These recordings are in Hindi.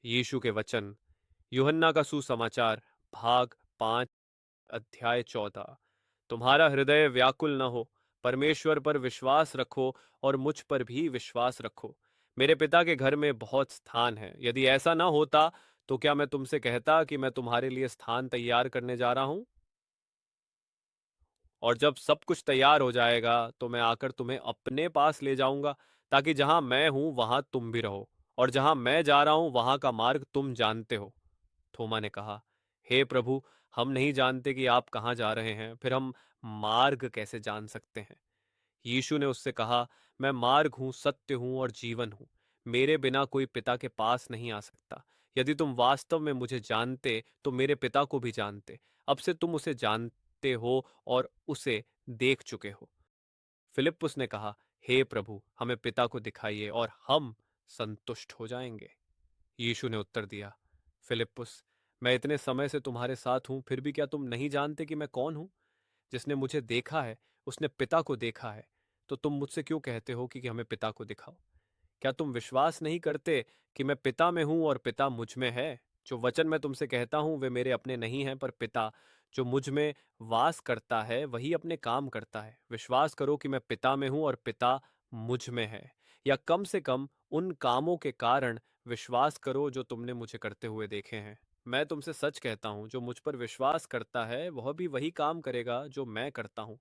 यीशु के वचन, यूहन्ना का सुसमाचार, भाग 5, अध्याय 14। तुम्हारा हृदय व्याकुल न हो, परमेश्वर पर विश्वास रखो और मुझ पर भी विश्वास रखो। मेरे पिता के घर में बहुत स्थान है। यदि ऐसा न होता तो क्या मैं तुमसे कहता कि मैं तुम्हारे लिए स्थान तैयार करने जा रहा हूं? और जब सब कुछ तैयार हो जाएगा तो मैं आकर तुम्हें अपने पास ले जाऊंगा, ताकि जहां मैं हूं वहां तुम भी रहो, और जहां मैं जा रहा हूं वहां का मार्ग तुम जानते हो। थोमा ने कहा, हे प्रभु, हम नहीं जानते कि आप कहाँ जा रहे हैं, फिर हम मार्ग कैसे जान सकते हैं? यीशु ने उससे कहा, मैं मार्ग हूं, सत्य हूं और जीवन हूं। मेरे बिना कोई पिता के पास नहीं आ सकता। यदि तुम वास्तव में मुझे जानते तो मेरे पिता को भी जानते। अब से तुम उसे जानते हो और उसे देख चुके हो। फिलिप्पुस ने कहा, हे प्रभु, हमें पिता को दिखाइए और हम संतुष्ट हो जाएंगे। यीशु ने उत्तर दिया, फिलिप्पुस, मैं इतने समय से तुम्हारे साथ हूं, फिर भी क्या तुम नहीं जानते कि मैं कौन हूं? जिसने मुझे देखा है उसने पिता को देखा है। तो तुम मुझसे क्यों कहते हो कि हमें पिता को दिखाओ? क्या तुम विश्वास नहीं करते कि मैं पिता में हूं और पिता मुझ में है? जो वचन मैं तुमसे कहता हूं वे मेरे अपने नहीं हैं, पर पिता जो मुझ में वास करता है वही अपने काम करता है। विश्वास करो कि मैं पिता में हूं और पिता मुझ में है, या कम से कम उन कामों के कारण विश्वास करो जो तुमने मुझे करते हुए देखे हैं। मैं तुमसे सच कहता हूं, जो मुझ पर विश्वास करता है वह भी वही काम करेगा जो मैं करता हूं,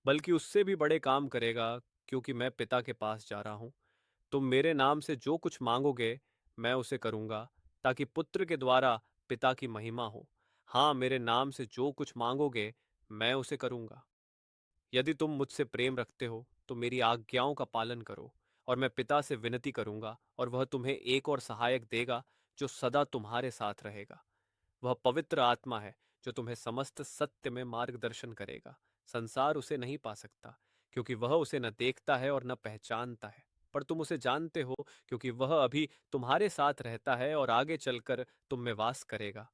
बल्कि उससे भी बड़े काम करेगा, क्योंकि मैं पिता के पास जा रहा हूं। तुम मेरे नाम से जो कुछ मांगोगे मैं उसे करूंगा, ताकि पुत्र के द्वारा पिता की महिमा हो। हाँ, मेरे नाम से जो कुछ मांगोगे मैं उसे करूंगा। यदि तुम मुझसे प्रेम रखते हो तो मेरी आज्ञाओं का पालन करो। और मैं पिता से विनती करूंगा और वह तुम्हें एक और सहायक देगा, जो सदा तुम्हारे साथ रहेगा। वह पवित्र आत्मा है, जो तुम्हें समस्त सत्य में मार्गदर्शन करेगा। संसार उसे नहीं पा सकता, क्योंकि वह उसे न देखता है और न पहचानता है, पर तुम उसे जानते हो, क्योंकि वह अभी तुम्हारे साथ रहता है और आगे चलकर तुम में वास करेगा।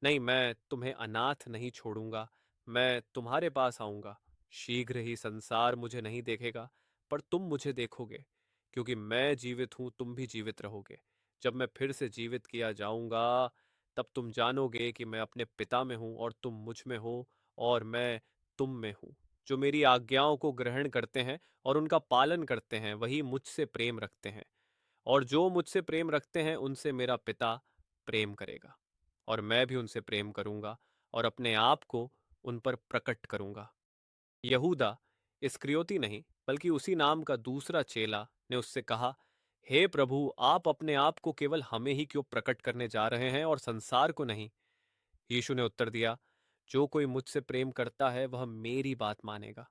नहीं, मैं तुम्हें अनाथ नहीं छोड़ूंगा, मैं तुम्हारे पास आऊंगा। शीघ्र ही संसार मुझे नहीं देखेगा, पर तुम मुझे देखोगे, क्योंकि मैं जीवित हूं, तुम भी जीवित रहोगे। जब मैं फिर से जीवित किया जाऊंगा तब तुम जानोगे कि मैं अपने पिता में हूं और तुम मुझ में हो और मैं तुम में हूं। जो मेरी आज्ञाओं को ग्रहण करते हैं और उनका पालन करते हैं वही मुझसे प्रेम रखते हैं, और जो मुझसे प्रेम रखते हैं उनसे मेरा पिता प्रेम करेगा, और मैं भी उनसे प्रेम करूंगा और अपने आप को उन पर प्रकट करूंगा। यहूदा इस्करियोती नहीं, बल्कि उसी नाम का दूसरा चेला ने उससे कहा, हे प्रभु, आप अपने आप को केवल हमें ही क्यों प्रकट करने जा रहे हैं और संसार को नहीं? यीशु ने उत्तर दिया, जो कोई मुझसे प्रेम करता है वह मेरी बात मानेगा।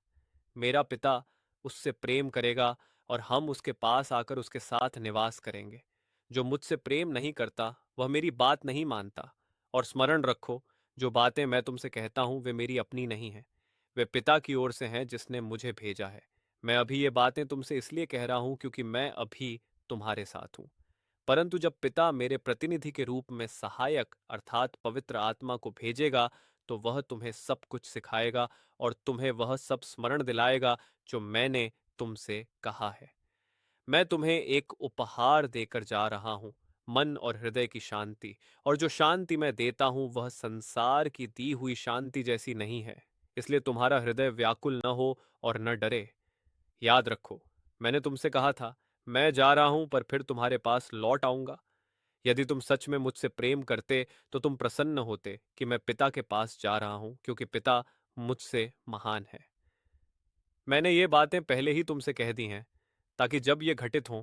मेरा पिता उससे प्रेम करेगा और हम उसके पास आकर उसके साथ निवास करेंगे। जो मुझसे प्रेम नहीं करता वह मेरी बात नहीं मानता। और स्मरण रखो, जो बातें मैं तुमसे कहता हूं वे मेरी अपनी नहीं हैं, वे पिता की ओर से हैं जिसने मुझे भेजा है। मैं अभी ये बातें तुमसे इसलिए कह रहा हूं क्योंकि मैं अभी तुम्हारे साथ हूं। परंतु जब पिता मेरे प्रतिनिधि के रूप में सहायक अर्थात पवित्र आत्मा को भेजेगा तो वह तुम्हें सब कुछ सिखाएगा और तुम्हें वह सब स्मरण दिलाएगा जो मैंने तुमसे कहा है। मैं तुम्हें एक उपहार देकर जा रहा हूं, मन और हृदय की शांति। और जो शांति मैं देता हूं वह संसार की दी हुई शांति जैसी नहीं है। इसलिए तुम्हारा हृदय व्याकुल न हो और न डरे। याद रखो, मैंने तुमसे कहा था, मैं जा रहा हूं पर फिर तुम्हारे पास लौट आऊंगा। यदि तुम सच में मुझसे प्रेम करते तो तुम प्रसन्न होते कि मैं पिता के पास जा रहा हूं, क्योंकि पिता मुझसे महान है। मैंने ये बातें पहले ही तुमसे कह दी हैं, ताकि जब ये घटित हों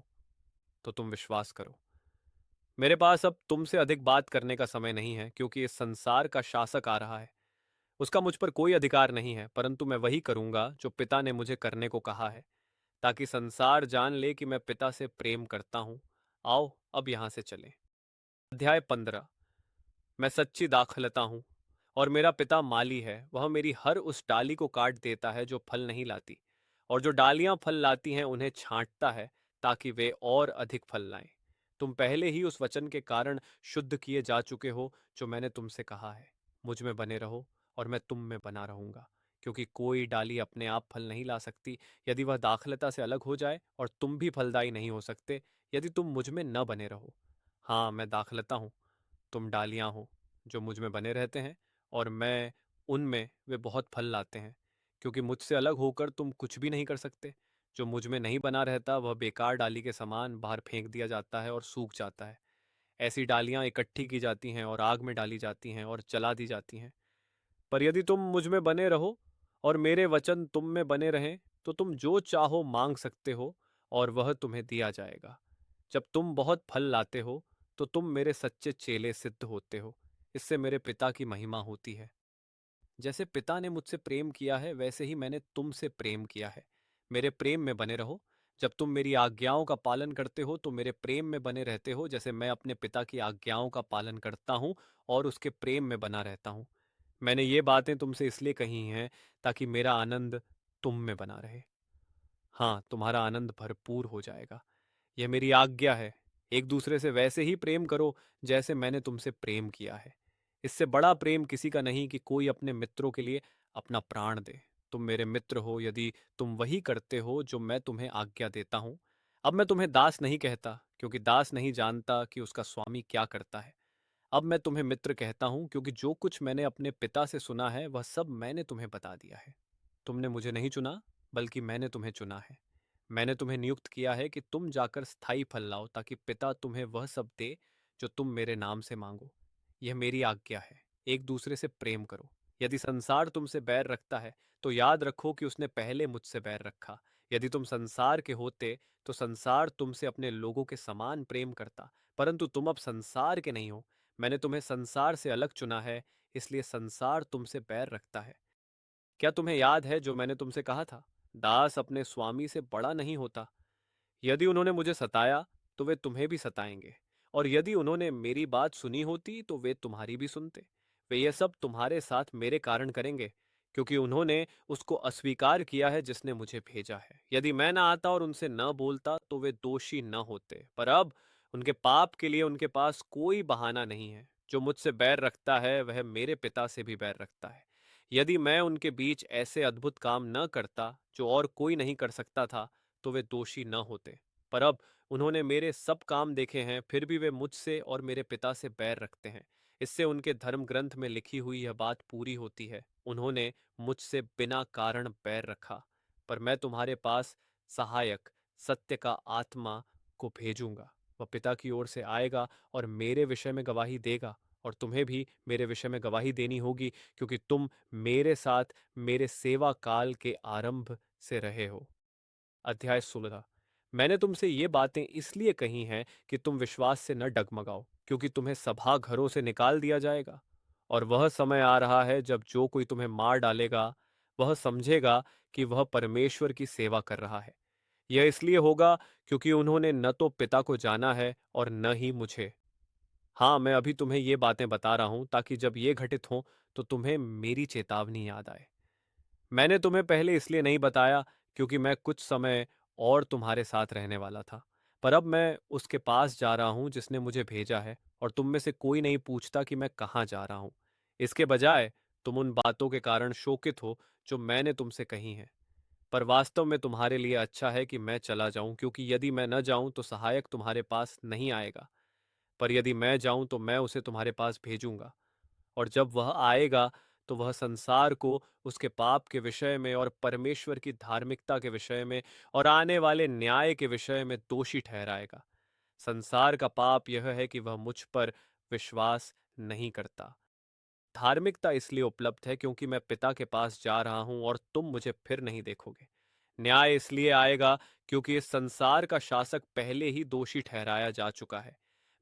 तो तुम विश्वास करो। मेरे पास अब तुमसे अधिक बात करने का समय नहीं है, क्योंकि इस संसार का शासक आ रहा है। उसका मुझ पर कोई अधिकार नहीं है, परंतु मैं वही करूंगा जो पिता ने मुझे करने को कहा है, ताकि संसार जान ले कि मैं पिता से प्रेम करता हूं। आओ अब यहां से चलें। अध्याय 15। मैं सच्ची दाखलता हूँ और मेरा पिता माली है। वह मेरी हर उस डाली को काट देता है जो फल नहीं लाती, और जो डालियां फल लाती हैं उन्हें छांटता है, ताकि वे और अधिक फल लाएं। तुम पहले ही उस वचन के कारण शुद्ध किए जा चुके हो जो मैंने तुमसे कहा है। मुझ में बने रहो और मैं तुम में बना रहूंगा, क्योंकि कोई डाली अपने आप फल नहीं ला सकती यदि वह दाखलता से अलग हो जाए, और तुम भी फलदायी नहीं हो सकते यदि तुम मुझ में न बने रहो। हाँ, मैं दाखलता हूँ, तुम डालियाँ हो जो मुझ में बने रहते हैं, और मैं उनमें वे बहुत फल लाते हैं, क्योंकि मुझसे अलग होकर तुम कुछ भी नहीं कर सकते। जो मुझ में नहीं बना रहता वह बेकार डाली के समान बाहर फेंक दिया जाता है और सूख जाता है। ऐसी डालियाँ इकट्ठी की जाती हैं और आग में डाली जाती हैं और जला दी जाती हैं। पर यदि तुम मुझ में बने रहो और मेरे वचन तुम में बने रहें, तो तुम जो चाहो मांग सकते हो और वह तुम्हें दिया जाएगा। जब तुम बहुत फल लाते हो, तो तुम मेरे सच्चे चेले सिद्ध होते हो। इससे मेरे पिता की महिमा होती है। जैसे पिता ने मुझसे प्रेम किया है, वैसे ही मैंने तुमसे प्रेम किया है। मेरे प्रेम में बने रहो। जब तुम मेरी आज्ञाओं का पालन करते हो, तो मेरे प्रेम में बने रहते हो, जैसे मैं अपने पिता की आज्ञाओं का पालन करता हूँ और उसके प्रेम में बना रहता हूँ। मैंने ये बातें तुमसे इसलिए कही हैं, ताकि मेरा आनंद तुम में बना रहे। हाँ, तुम्हारा आनंद भरपूर हो जाएगा। यह मेरी आज्ञा है। एक दूसरे से वैसे ही प्रेम करो, जैसे मैंने तुमसे प्रेम किया है। इससे बड़ा प्रेम किसी का नहीं कि कोई अपने मित्रों के लिए अपना प्राण दे। तुम मेरे मित्र हो यदि तुम वही करते हो जो मैं तुम्हें आज्ञा देता हूँ। अब मैं तुम्हें दास नहीं कहता, क्योंकि दास नहीं जानता कि उसका स्वामी क्या करता है। अब मैं तुम्हें मित्र कहता हूँ, क्योंकि जो कुछ मैंने अपने पिता से सुना है वह सब मैंने तुम्हें बता दिया है। तुमने मुझे नहीं चुना, बल्कि मैंने तुम्हें चुना है। मैंने तुम्हें नियुक्त किया है कि तुम जाकर स्थायी फल लाओ, ताकि पिता तुम्हें वह सब दे जो तुम मेरे नाम से मांगो। यह मेरी आज्ञा है, एक दूसरे से प्रेम करो। यदि संसार तुमसे बैर रखता है, तो याद रखो कि उसने पहले मुझसे बैर रखा। यदि तुम संसार के होते, तो संसार तुमसे अपने लोगों के समान प्रेम करता। परंतु तुम अब संसार के नहीं हो। मैंने तुम्हें संसार से अलग चुना है, इसलिए संसार तुमसे बैर रखता है। क्या तुम्हें याद है जो मैंने तुमसे कहा था, दास अपने स्वामी से बड़ा नहीं होता। यदि उन्होंने मुझे सताया, तो वे तुम्हें भी सताएंगे, और यदि उन्होंने मेरी बात सुनी होती, तो वे तुम्हारी भी सुनते। वे ये सब तुम्हारे साथ मेरे कारण करेंगे, क्योंकि उन्होंने उसको अस्वीकार किया है जिसने मुझे भेजा है। यदि मैं ना आता और उनसे न बोलता, तो वे दोषी न होते, पर अब उनके पाप के लिए उनके पास कोई बहाना नहीं है। जो मुझसे बैर रखता है, वह मेरे पिता से भी बैर रखता है। यदि मैं उनके बीच ऐसे अद्भुत काम न करता जो और कोई नहीं कर सकता था, तो वे दोषी न होते। पर अब उन्होंने मेरे सब काम देखे हैं, फिर भी वे मुझसे और मेरे पिता से बैर रखते हैं। इससे उनके धर्म ग्रंथ में लिखी हुई यह बात पूरी होती है, उन्होंने मुझसे बिना कारण बैर रखा। पर मैं तुम्हारे पास सहायक, सत्य का आत्मा को भेजूंगा। वह पिता की ओर से आएगा और मेरे विषय में गवाही देगा, और तुम्हें भी मेरे विषय में गवाही देनी होगी, क्योंकि तुम मेरे साथ मेरे सेवा काल के आरंभ से रहे हो। अध्याय 16। मैंने तुमसे ये बातें इसलिए कही हैं कि तुम विश्वास से न डगमगाओ, क्योंकि तुम्हें सभा घरों से निकाल दिया जाएगा। और वह समय आ रहा है जब जो कोई तुम्हें मार डालेगा, वह समझेगा कि वह परमेश्वर की सेवा कर रहा है। यह इसलिए होगा क्योंकि उन्होंने न तो पिता को जाना है और न ही मुझे। हाँ, मैं अभी तुम्हें ये बातें बता रहा हूं, ताकि जब ये घटित हों, तो तुम्हें मेरी चेतावनी याद आए। मैंने तुम्हें पहले इसलिए नहीं बताया, क्योंकि मैं कुछ समय और तुम्हारे साथ रहने वाला था। पर अब मैं उसके पास जा रहा हूं जिसने मुझे भेजा है, और तुम में से कोई नहीं पूछता कि मैं कहाँ जा रहा हूं। इसके बजाय तुम उन बातों के कारण शोकित हो जो मैंने तुमसे कही हैं। पर वास्तव में तुम्हारे लिए अच्छा है कि मैं चला जाऊं, क्योंकि यदि मैं न जाऊं तो सहायक तुम्हारे पास नहीं आएगा। पर यदि मैं जाऊं तो मैं उसे तुम्हारे पास भेजूंगा। और जब वह आएगा, तो वह संसार को उसके पाप के विषय में और परमेश्वर की धार्मिकता के विषय में और आने वाले न्याय के विषय में दोषी ठहराएगा। संसार का पाप यह है कि वह मुझ पर विश्वास नहीं करता। धार्मिकता इसलिए उपलब्ध है क्योंकि मैं पिता के पास जा रहा हूं और तुम मुझे फिर नहीं देखोगे। न्याय इसलिए आएगा क्योंकि इस संसार का शासक पहले ही दोषी ठहराया जा चुका है।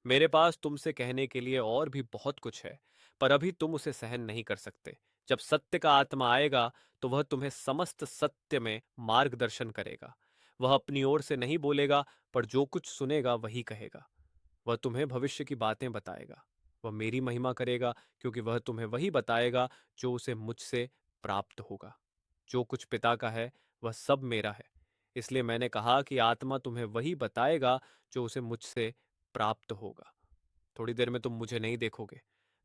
मेरे पास तुमसे कहने के लिए और भी बहुत कुछ है, पर अभी तुम उसे सहन नहीं कर सकते। जब सत्य का आत्मा आएगा, तो वह तुम्हें समस्त सत्य में मार्गदर्शन करेगा। वह अपनी ओर से नहीं बोलेगा, पर जो कुछ सुनेगा वही कहेगा। वह तुम्हें भविष्य की बातें बताएगा। वह मेरी महिमा करेगा, क्योंकि वह तुम्हें वही बताएगा जो उसे मुझसे प्राप्त होगा। जो कुछ पिता का है, वह सब मेरा है। इसलिए मैंने कहा कि आत्मा तुम्हें वही बताएगा जो उसे मुझसे प्राप्त होगा। थोड़ी देर में तुम मुझे नहीं देखोगे,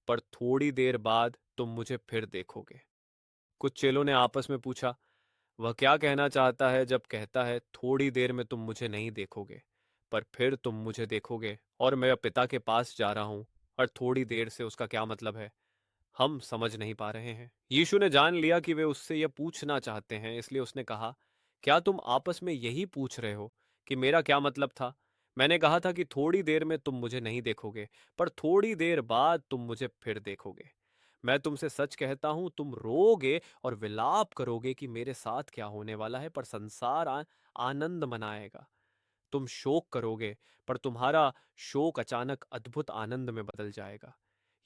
पर थोड़ी देर बाद तुम मुझे फिर देखोगे। कुछ चेलों ने आपस में पूछा, वह क्या कहना चाहता है जब कहता है थोड़ी देर में तुम मुझे नहीं देखोगे? पर फिर तुम मुझे देखोगे और मैं पिता के पास जा रहा हूं, और थोड़ी देर से उसका क्या मतलब है, हम समझ नहीं पा रहे हैं। यीशु ने जान लिया कि वे उससे यह पूछना चाहते हैं, इसलिए उसने कहा, क्या तुम आपस में यही पूछ रहे हो कि मेरा क्या मतलब था? मैंने कहा था कि थोड़ी देर में तुम मुझे नहीं देखोगे, पर थोड़ी देर बाद तुम मुझे फिर देखोगे। मैं तुमसे सच कहता हूं, तुम रोओगे और विलाप करोगे कि मेरे साथ क्या होने वाला है, पर संसार आनंद मनाएगा। तुम शोक करोगे, पर तुम्हारा शोक अचानक अद्भुत आनंद में बदल जाएगा।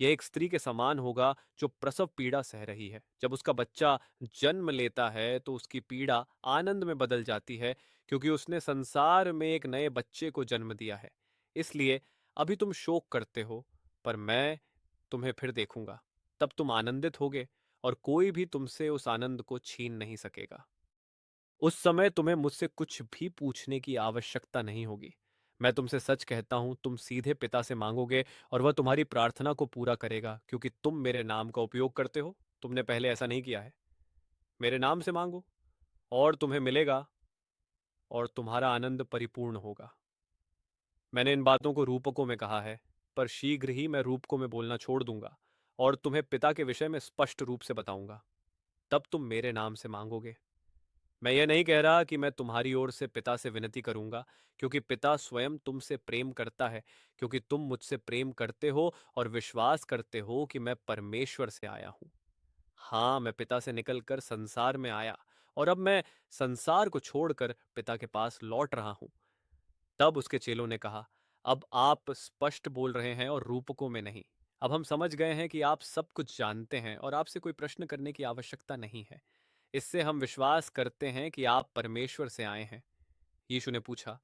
यह एक स्त्री के समान होगा जो प्रसव पीड़ा सह रही है। जब उसका बच्चा जन्म लेता है तो उसकी पीड़ा आनंद में बदल जाती है, क्योंकि उसने संसार में एक नए बच्चे को जन्म दिया है। इसलिए अभी तुम शोक करते हो, पर मैं तुम्हें फिर देखूंगा, तब तुम आनंदित होगे, और कोई भी तुमसे उस आनंद को छीन नहीं सकेगा। उस समय तुम्हें मुझसे कुछ भी पूछने की आवश्यकता नहीं होगी। मैं तुमसे सच कहता हूं, तुम सीधे पिता से मांगोगे और वह तुम्हारी प्रार्थना को पूरा करेगा, क्योंकि तुम मेरे नाम का उपयोग करते हो। तुमने पहले ऐसा नहीं किया है। मेरे नाम से मांगो और तुम्हें मिलेगा, और तुम्हारा आनंद परिपूर्ण होगा। मैंने इन बातों को रूपकों में कहा है, पर शीघ्र ही मैं रूपकों में बोलना छोड़ दूंगा और तुम्हें पिता के विषय में स्पष्ट रूप से बताऊंगा। तब तुम मेरे नाम से मांगोगे। मैं यह नहीं कह रहा कि मैं तुम्हारी ओर से पिता से विनती करूंगा, क्योंकि पिता स्वयं तुमसे प्रेम करता है, क्योंकि तुम मुझसे प्रेम करते हो और विश्वास करते हो कि मैं परमेश्वर से आया हूं। हाँ, मैं पिता से निकलकर संसार में आया, और अब मैं संसार को छोड़कर पिता के पास लौट रहा हूं। तब उसके चेलों ने कहा, अब आप स्पष्ट बोल रहे हैं और रूपकों में नहीं। अब हम समझ गए हैं कि आप सब कुछ जानते हैं और आपसे कोई प्रश्न करने की आवश्यकता नहीं है। इससे हम विश्वास करते हैं कि आप परमेश्वर से आए हैं। यीशु ने पूछा,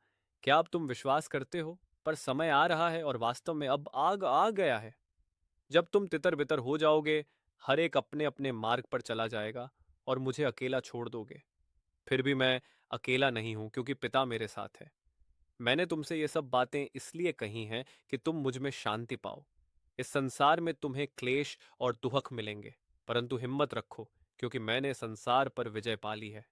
क्या अब तुम विश्वास करते हो? पर समय आ रहा है और वास्तव में अब आग आ गया है, जब तुम तितर बितर हो जाओगे, हर एक अपने अपने मार्ग पर चला जाएगा और मुझे अकेला छोड़ दोगे। फिर भी मैं अकेला नहीं हूं, क्योंकि पिता मेरे साथ है। मैंने तुमसे ये सब बातें इसलिए कही हैं कि तुम मुझ में शांति पाओ। इस संसार में तुम्हें क्लेश और दुहक मिलेंगे, परंतु हिम्मत रखो, क्योंकि मैंने संसार पर विजय पा ली है।